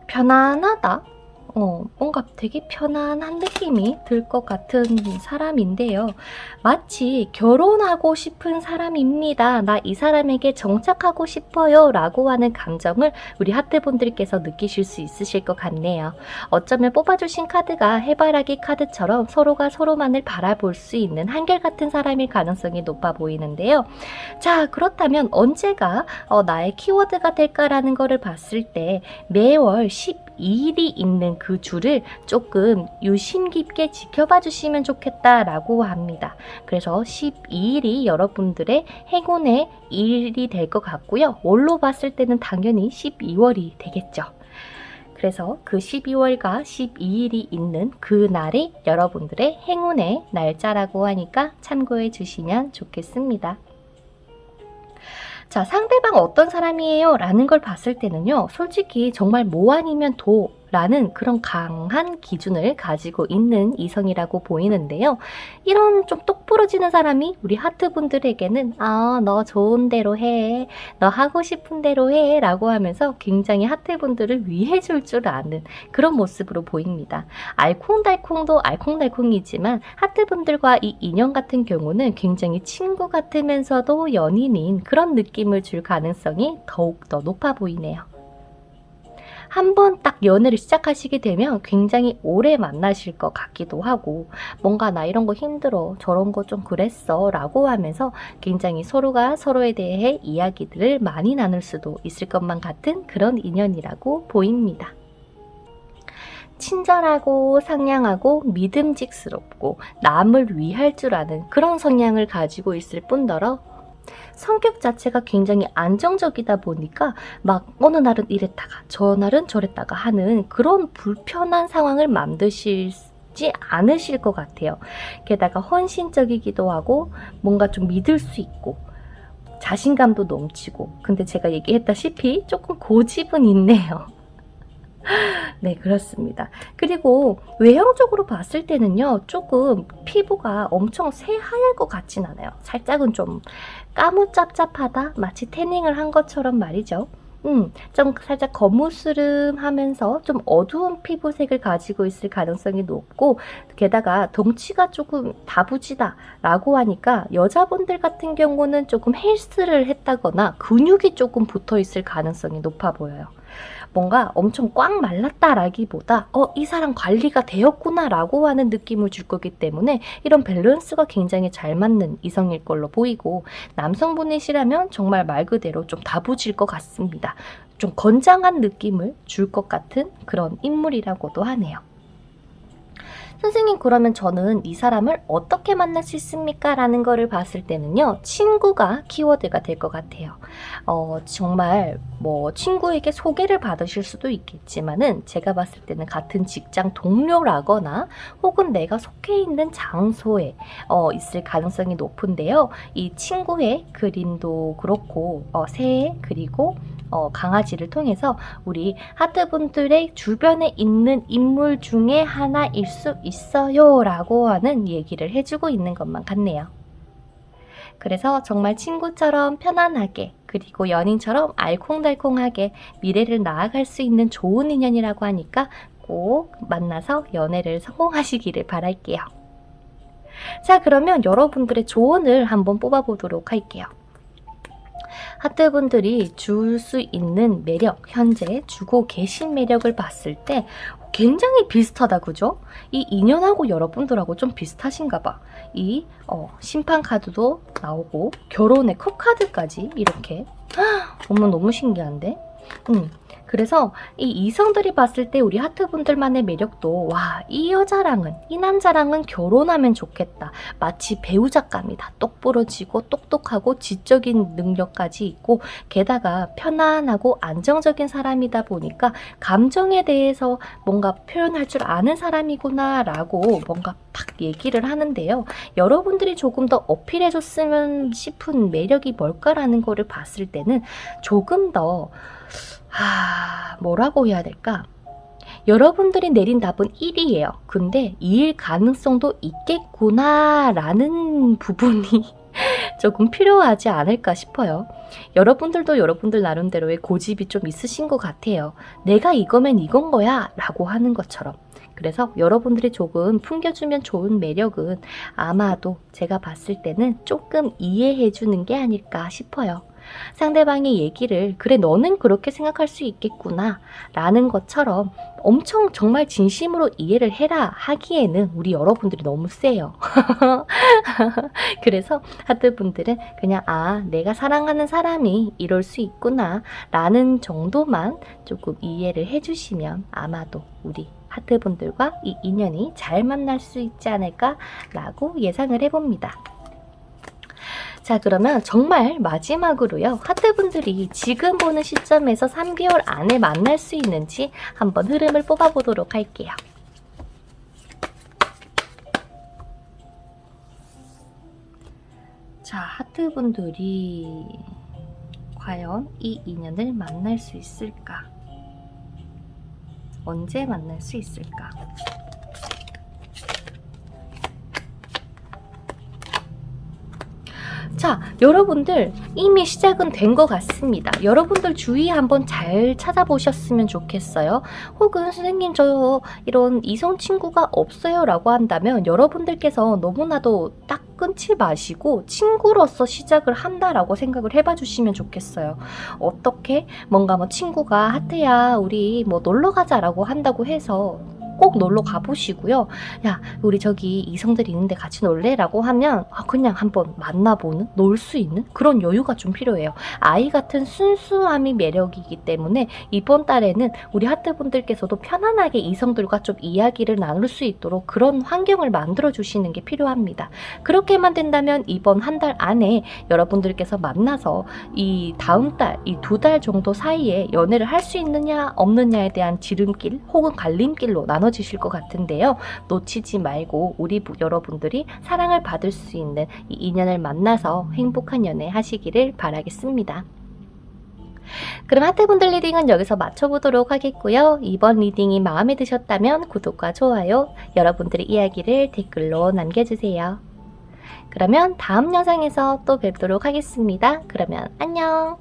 편안하다? 뭔가 되게 편안한 느낌이 들 것 같은 사람인데요. 마치 결혼하고 싶은 사람입니다. 나 이 사람에게 정착하고 싶어요. 라고 하는 감정을 우리 하트분들께서 느끼실 수 있으실 것 같네요. 어쩌면 뽑아주신 카드가 해바라기 카드처럼 서로가 서로만을 바라볼 수 있는 한결같은 사람일 가능성이 높아 보이는데요. 자, 그렇다면 언제가 나의 키워드가 될까라는 거를 봤을 때 매월 12일이 있는 그 주를 조금 유심 깊게 지켜봐 주시면 좋겠다라고 합니다. 그래서 12일이 여러분들의 행운의 일이 될 것 같고요. 월로 봤을 때는 당연히 12월이 되겠죠. 그래서 그 12월과 12일이 있는 그 날이 여러분들의 행운의 날짜라고 하니까 참고해 주시면 좋겠습니다. 자, 상대방 어떤 사람이에요? 라는 걸 봤을 때는요, 솔직히 정말 뭐 아니면 도 라는 그런 강한 기준을 가지고 있는 이성이라고 보이는데요. 이런 좀 똑부러지는 사람이 우리 하트분들에게는 너 좋은 대로 해, 너 하고 싶은 대로 해 라고 하면서 굉장히 하트분들을 위해줄 줄 아는 그런 모습으로 보입니다. 알콩달콩도 알콩달콩이지만 하트분들과 이 인연 같은 경우는 굉장히 친구 같으면서도 연인인 그런 느낌을 줄 가능성이 더욱더 높아 보이네요. 한번 딱 연애를 시작하시게 되면 굉장히 오래 만나실 것 같기도 하고, 뭔가 나 이런 거 힘들어, 저런 거 좀 그랬어 라고 하면서 굉장히 서로가 서로에 대해 이야기들을 많이 나눌 수도 있을 것만 같은 그런 인연이라고 보입니다. 친절하고 상냥하고 믿음직스럽고 남을 위할 줄 아는 그런 성향을 가지고 있을 뿐더러 성격 자체가 굉장히 안정적이다 보니까 막 어느 날은 이랬다가 저 날은 저랬다가 하는 그런 불편한 상황을 만드시지 않으실 것 같아요. 게다가 헌신적이기도 하고 뭔가 좀 믿을 수 있고 자신감도 넘치고, 근데 제가 얘기했다시피 조금 고집은 있네요. 네, 그렇습니다. 그리고 외형적으로 봤을 때는요, 조금 피부가 엄청 새하얄 것 같진 않아요. 살짝은 좀 까무잡잡하다? 마치 태닝을 한 것처럼 말이죠. 좀 살짝 거무스름하면서 좀 어두운 피부색을 가지고 있을 가능성이 높고, 게다가 덩치가 조금 다부지다 라고 하니까 여자분들 같은 경우는 조금 헬스를 했다거나 근육이 조금 붙어 있을 가능성이 높아 보여요. 뭔가 엄청 꽉 말랐다라기보다 이 사람 관리가 되었구나 라고 하는 느낌을 줄 거기 때문에 이런 밸런스가 굉장히 잘 맞는 이성일 걸로 보이고, 남성분이시라면 정말 말 그대로 좀 다부질 것 같습니다. 좀 건장한 느낌을 줄 것 같은 그런 인물이라고도 하네요. 선생님, 그러면 저는 이 사람을 어떻게 만날 수 있습니까? 라는 거를 봤을 때는요, 친구가 키워드가 될 것 같아요. 정말 뭐 친구에게 소개를 받으실 수도 있겠지만은 제가 봤을 때는 같은 직장 동료라거나 혹은 내가 속해 있는 장소에 있을 가능성이 높은데요. 이 친구의 그림도 그렇고 새 그리고 강아지를 통해서 우리 하트분들의 주변에 있는 인물 중에 하나일 수 있어요 라고 하는 얘기를 해주고 있는 것만 같네요. 그래서 정말 친구처럼 편안하게 그리고 연인처럼 알콩달콩하게 미래를 나아갈 수 있는 좋은 인연이라고 하니까 꼭 만나서 연애를 성공하시기를 바랄게요. 자, 그러면 여러분들의 조언을 한번 뽑아보도록 할게요. 하트분들이 줄 수 있는 매력, 현재 주고 계신 매력을 봤을 때 굉장히 비슷하다, 그죠? 이 인연하고 여러분들하고 좀 비슷하신가 봐. 이 심판 카드도 나오고 결혼의 컵카드까지 이렇게. 어머, 너무 신기한데? 그래서 이 이성들이 봤을 때 우리 하트분들만의 매력도 와, 이 여자랑은, 이 남자랑은 결혼하면 좋겠다. 마치 배우자감이다. 똑부러지고 똑똑하고 지적인 능력까지 있고 게다가 편안하고 안정적인 사람이다 보니까 감정에 대해서 뭔가 표현할 줄 아는 사람이구나 라고 뭔가 팍 얘기를 하는데요. 여러분들이 조금 더 어필해줬으면 싶은 매력이 뭘까라는 거를 봤을 때는 조금 더 뭐라고 해야 될까? 여러분들이 내린 답은 1이에요. 근데 2일 가능성도 있겠구나 라는 부분이 조금 필요하지 않을까 싶어요. 여러분들도 여러분들 나름대로의 고집이 좀 있으신 것 같아요. 내가 이거면 이건 거야 라고 하는 것처럼. 그래서 여러분들이 조금 풍겨주면 좋은 매력은 아마도 제가 봤을 때는 조금 이해해주는 게 아닐까 싶어요. 상대방의 얘기를 그래 너는 그렇게 생각할 수 있겠구나 라는 것처럼 엄청 정말 진심으로 이해를 해라 하기에는 우리 여러분들이 너무 세요. 그래서 하트분들은 그냥 내가 사랑하는 사람이 이럴 수 있구나 라는 정도만 조금 이해를 해주시면 아마도 우리 하트분들과 이 인연이 잘 만날 수 있지 않을까 라고 예상을 해봅니다. 자, 그러면 정말 마지막으로요. 하트분들이 지금 보는 시점에서 3개월 안에 만날 수 있는지 한번 흐름을 뽑아보도록 할게요. 자, 하트분들이 과연 이 인연을 만날 수 있을까? 언제 만날 수 있을까? 자, 여러분들 이미 시작은 된 것 같습니다. 여러분들 주위 한번 잘 찾아보셨으면 좋겠어요. 혹은 선생님 저 이런 이성 친구가 없어요 라고 한다면 여러분들께서 너무나도 딱 끊지 마시고 친구로서 시작을 한다라고 생각을 해봐 주시면 좋겠어요. 어떻게? 뭔가 친구가 하트야 우리 놀러 가자라고 한다고 해서 꼭 놀러 가보시고요. 야, 우리 저기 이성들이 있는데 같이 놀래? 라고 하면 그냥 한번 만나보는, 놀 수 있는 그런 여유가 좀 필요해요. 아이 같은 순수함이 매력이기 때문에 이번 달에는 우리 하트분들께서도 편안하게 이성들과 좀 이야기를 나눌 수 있도록 그런 환경을 만들어 주시는 게 필요합니다. 그렇게만 된다면 이번 한 달 안에 여러분들께서 만나서 이 다음 달, 이 2달 정도 사이에 연애를 할 수 있느냐 없느냐에 대한 지름길 혹은 갈림길로 나눠지실 것 같은데요. 놓치지 말고 우리 여러분들이 사랑을 받을 수 있는 이 인연을 만나서 행복한 연애 하시기를 바라겠습니다. 그럼 하트분들 리딩은 여기서 마쳐보도록 하겠고요. 이번 리딩이 마음에 드셨다면 구독과 좋아요, 여러분들의 이야기를 댓글로 남겨주세요. 그러면 다음 영상에서 또 뵙도록 하겠습니다. 그러면 안녕!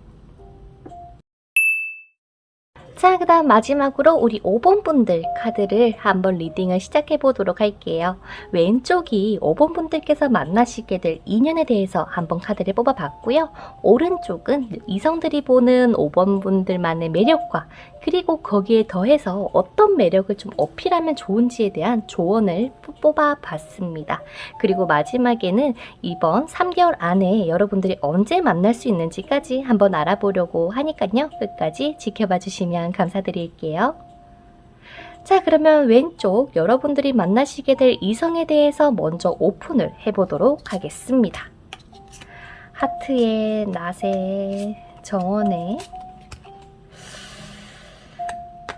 자, 그 다음 마지막으로 우리 5번 분들 카드를 한번 리딩을 시작해 보도록 할게요. 왼쪽이 5번 분들께서 만나시게 될 인연에 대해서 한번 카드를 뽑아봤고요. 오른쪽은 이성들이 보는 5번 분들만의 매력과 그리고 거기에 더해서 어떤 매력을 좀 어필하면 좋은지에 대한 조언을 뽑아봤습니다. 그리고 마지막에는 이번 3개월 안에 여러분들이 언제 만날 수 있는지까지 한번 알아보려고 하니까요. 끝까지 지켜봐 주시면 감사드릴게요. 자, 그러면 왼쪽 여러분들이 만나시게 될 이성에 대해서 먼저 오픈을 해보도록 하겠습니다. 하트의 낫의 정원의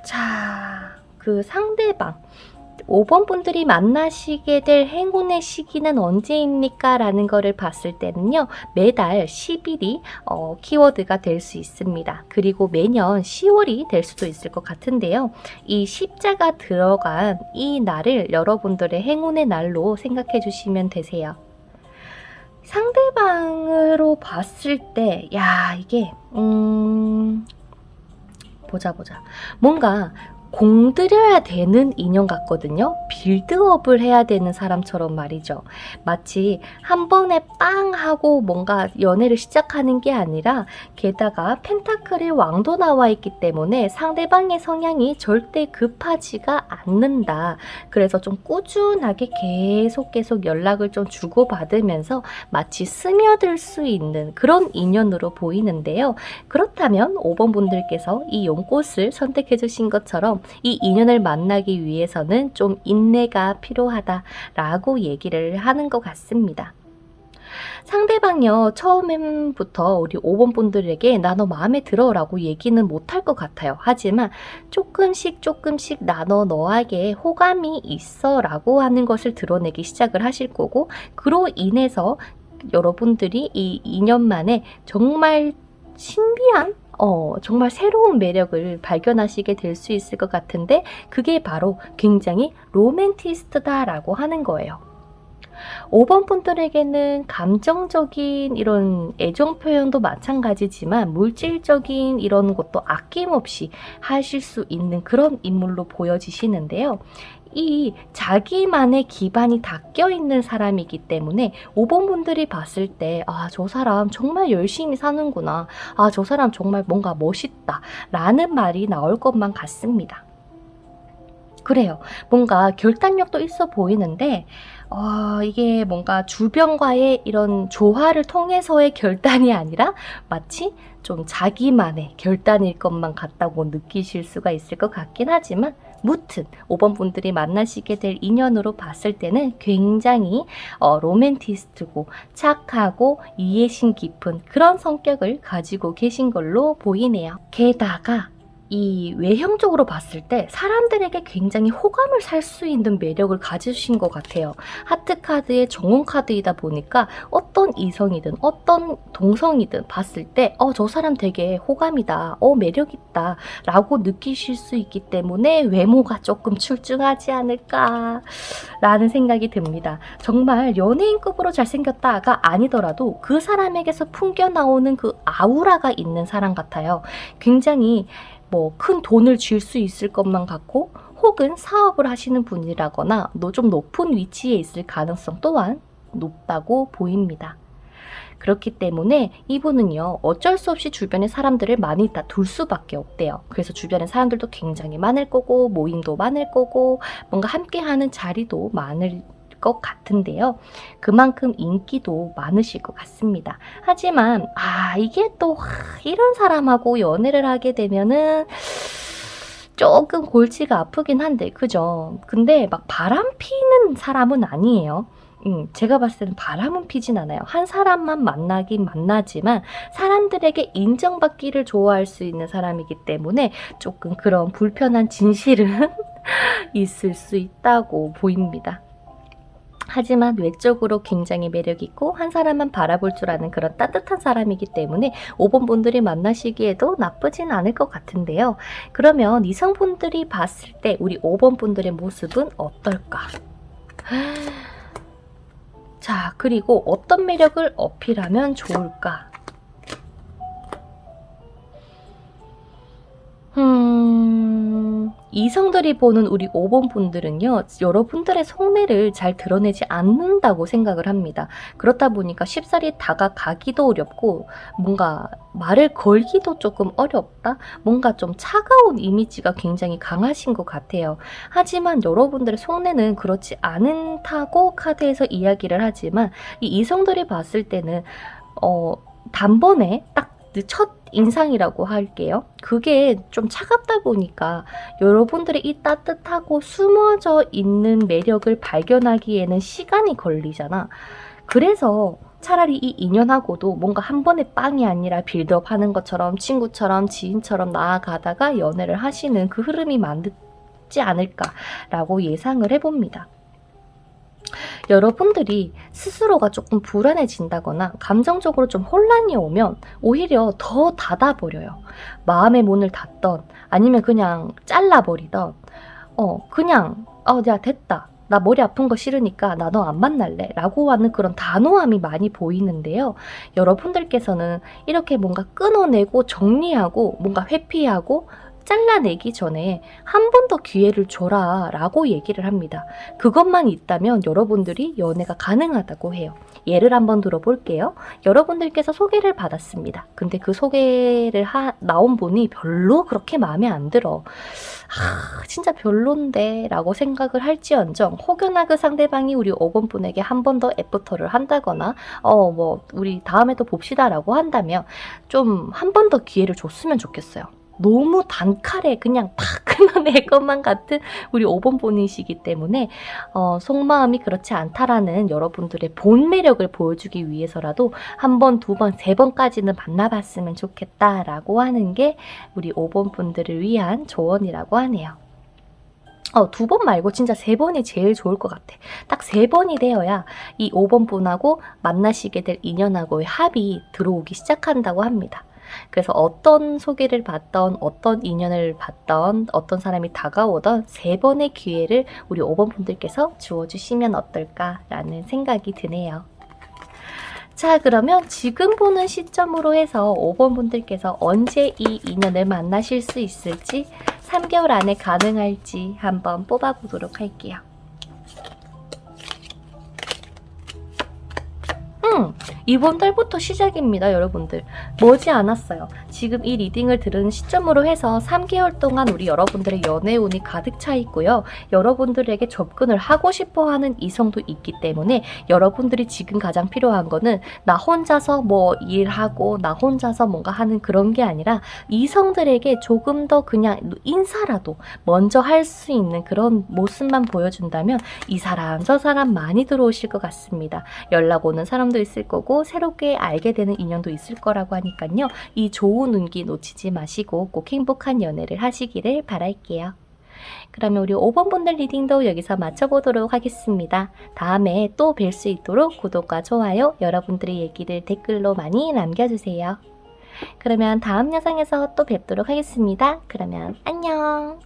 자, 그 상대방 5번 분들이 만나시게 될 행운의 시기는 언제입니까? 라는 거를 봤을 때는요. 매달 10일이 키워드가 될 수 있습니다. 그리고 매년 10월이 될 수도 있을 것 같은데요. 이 십자가 들어간 이 날을 여러분들의 행운의 날로 생각해 주시면 되세요. 상대방으로 봤을 때, 야, 이게, 보자. 뭔가 공들여야 되는 인연 같거든요. 빌드업을 해야 되는 사람처럼 말이죠. 마치 한 번에 빵 하고 뭔가 연애를 시작하는 게 아니라, 게다가 펜타클의 왕도 나와 있기 때문에 상대방의 성향이 절대 급하지가 않는다. 그래서 좀 꾸준하게 계속 연락을 좀 주고받으면서 마치 스며들 수 있는 그런 인연으로 보이는데요. 그렇다면 5번 분들께서 이 연꽃을 선택해 주신 것처럼 이 인연을 만나기 위해서는 좀 인내가 필요하다라고 얘기를 하는 것 같습니다. 상대방이요, 처음부터 우리 5번 분들에게 나 너 마음에 들어 라고 얘기는 못할 것 같아요. 하지만 조금씩 나 너에게 호감이 있어 라고 하는 것을 드러내기 시작을 하실 거고, 그로 인해서 여러분들이 이 2년 만에 정말 신비한 정말 새로운 매력을 발견하시게 될 수 있을 것 같은데, 그게 바로 굉장히 로맨티스트다라고 하는 거예요. 5번 분들에게는 감정적인 이런 애정 표현도 마찬가지지만 물질적인 이런 것도 아낌없이 하실 수 있는 그런 인물로 보여지시는데요. 이 자기만의 기반이 다 껴있는 사람이기 때문에 5번 분들이 봤을 때, 아, 저 사람 정말 열심히 사는구나, 아, 저 사람 정말 뭔가 멋있다 라는 말이 나올 것만 같습니다. 그래요. 뭔가 결단력도 있어 보이는데, 이게 뭔가 주변과의 이런 조화를 통해서의 결단이 아니라 마치 좀 자기만의 결단일 것만 같다고 느끼실 수가 있을 것 같긴 하지만, 무튼 5번 분들이 만나시게 될 인연으로 봤을 때는 굉장히 로맨티스트고 착하고 이해심 깊은 그런 성격을 가지고 계신 걸로 보이네요. 게다가 이 외형적으로 봤을 때 사람들에게 굉장히 호감을 살 수 있는 매력을 가지신 것 같아요. 하트카드의 정운카드이다 보니까 어떤 이성이든 어떤 동성이든 봤을 때 저 사람 되게 호감이다, 매력있다 라고 느끼실 수 있기 때문에 외모가 조금 출중하지 않을까 라는 생각이 듭니다. 정말 연예인급으로 잘생겼다가 아니더라도 그 사람에게서 풍겨나오는 그 아우라가 있는 사람 같아요. 굉장히 큰 돈을 쥘 수 있을 것만 같고, 혹은 사업을 하시는 분이라거나 좀 높은 위치에 있을 가능성 또한 높다고 보입니다. 그렇기 때문에 이분은요, 어쩔 수 없이 주변에 사람들을 많이 다 둘 수밖에 없대요. 그래서 주변에 사람들도 굉장히 많을 거고, 모임도 많을 거고, 뭔가 함께하는 자리도 많을 것 같은데요. 그만큼 인기도 많으실 것 같습니다. 하지만 이게 또 이런 사람하고 연애를 하게 되면은 조금 골치가 아프긴 한데, 그죠? 근데 막 바람 피는 사람은 아니에요. 제가 봤을 때는 바람은 피진 않아요. 한 사람만 만나긴 만나지만 사람들에게 인정받기를 좋아할 수 있는 사람이기 때문에 조금 그런 불편한 진실은 있을 수 있다고 보입니다. 하지만 외적으로 굉장히 매력있고 한 사람만 바라볼 줄 아는 그런 따뜻한 사람이기 때문에 5번 분들이 만나시기에도 나쁘진 않을 것 같은데요. 그러면 이성분들이 봤을 때 우리 5번 분들의 모습은 어떨까? 자, 그리고 어떤 매력을 어필하면 좋을까? 이성들이 보는 우리 5번 분들은요, 여러분들의 속내를 잘 드러내지 않는다고 생각을 합니다. 그렇다 보니까 쉽사리 다가가기도 어렵고, 뭔가 말을 걸기도 조금 어렵다? 뭔가 좀 차가운 이미지가 굉장히 강하신 것 같아요. 하지만 여러분들의 속내는 그렇지 않다고 카드에서 이야기를 하지만, 이 이성들이 봤을 때는 단번에 딱 첫 인상이라고 할게요. 그게 좀 차갑다 보니까 여러분들의 이 따뜻하고 숨어져 있는 매력을 발견하기에는 시간이 걸리잖아. 그래서 차라리 이 인연하고도 뭔가 한 번에 빵이 아니라 빌드업 하는 것처럼 친구처럼 지인처럼 나아가다가 연애를 하시는 그 흐름이 맞지 않을까라고 예상을 해봅니다. 여러분들이 스스로가 조금 불안해진다거나 감정적으로 좀 혼란이 오면 오히려 더 닫아버려요. 마음의 문을 닫던, 아니면 그냥 잘라버리던, 그냥 야 됐다, 나 머리 아픈 거 싫으니까 나 너 안 만날래 라고 하는 그런 단호함이 많이 보이는데요. 여러분들께서는 이렇게 뭔가 끊어내고 정리하고 뭔가 회피하고 잘라내기 전에 한 번 더 기회를 줘라 라고 얘기를 합니다. 그것만 있다면 여러분들이 연애가 가능하다고 해요. 예를 한번 들어볼게요. 여러분들께서 소개를 받았습니다. 근데 그 소개를 나온 분이 별로 그렇게 마음에 안 들어. 진짜 별론데 라고 생각을 할지언정 혹여나 그 상대방이 우리 5번 분에게 한 번 더 애프터를 한다거나 우리 다음에 또 봅시다 라고 한다면 좀 한 번 더 기회를 줬으면 좋겠어요. 너무 단칼에 그냥 팍 끊어낼 것만 같은 우리 5번 분이시기 때문에 속마음이 그렇지 않다라는 여러분들의 본 매력을 보여주기 위해서라도 한 번, 두 번, 세 번까지는 만나봤으면 좋겠다라고 하는 게 우리 5번 분들을 위한 조언이라고 하네요. 두 번 말고 진짜 세 번이 제일 좋을 것 같아. 딱 세 번이 되어야 이 5번 분하고 만나시게 될 인연하고의 합이 들어오기 시작한다고 합니다. 그래서 어떤 소개를 받던 어떤 인연을 받던 어떤 사람이 다가오던 세 번의 기회를 우리 5번 분들께서 주어주시면 어떨까라는 생각이 드네요. 자, 그러면 지금 보는 시점으로 해서 5번 분들께서 언제 이 인연을 만나실 수 있을지 3개월 안에 가능할지 한번 뽑아보도록 할게요. 이번 달부터 시작입니다, 여러분들. 머지 않았어요. 지금 이 리딩을 들은 시점으로 해서 3개월 동안 우리 여러분들의 연애운이 가득 차 있고요. 여러분들에게 접근을 하고 싶어 하는 이성도 있기 때문에 여러분들이 지금 가장 필요한 거는 나 혼자서 뭐 일하고 나 혼자서 뭔가 하는 그런 게 아니라 이성들에게 조금 더 그냥 인사라도 먼저 할 수 있는 그런 모습만 보여준다면 이 사람 저 사람 많이 들어오실 것 같습니다. 연락 오는 사람도 있을 거고 새롭게 알게 되는 인연도 있을 거라고 하니까요. 이 좋은 운기 놓치지 마시고 꼭 행복한 연애를 하시기를 바랄게요. 그러면 우리 5번 분들 리딩도 여기서 마쳐보도록 하겠습니다. 다음에 또 뵐 수 있도록 구독과 좋아요, 여러분들의 얘기를 댓글로 많이 남겨주세요. 그러면 다음 영상에서 또 뵙도록 하겠습니다. 그러면 안녕!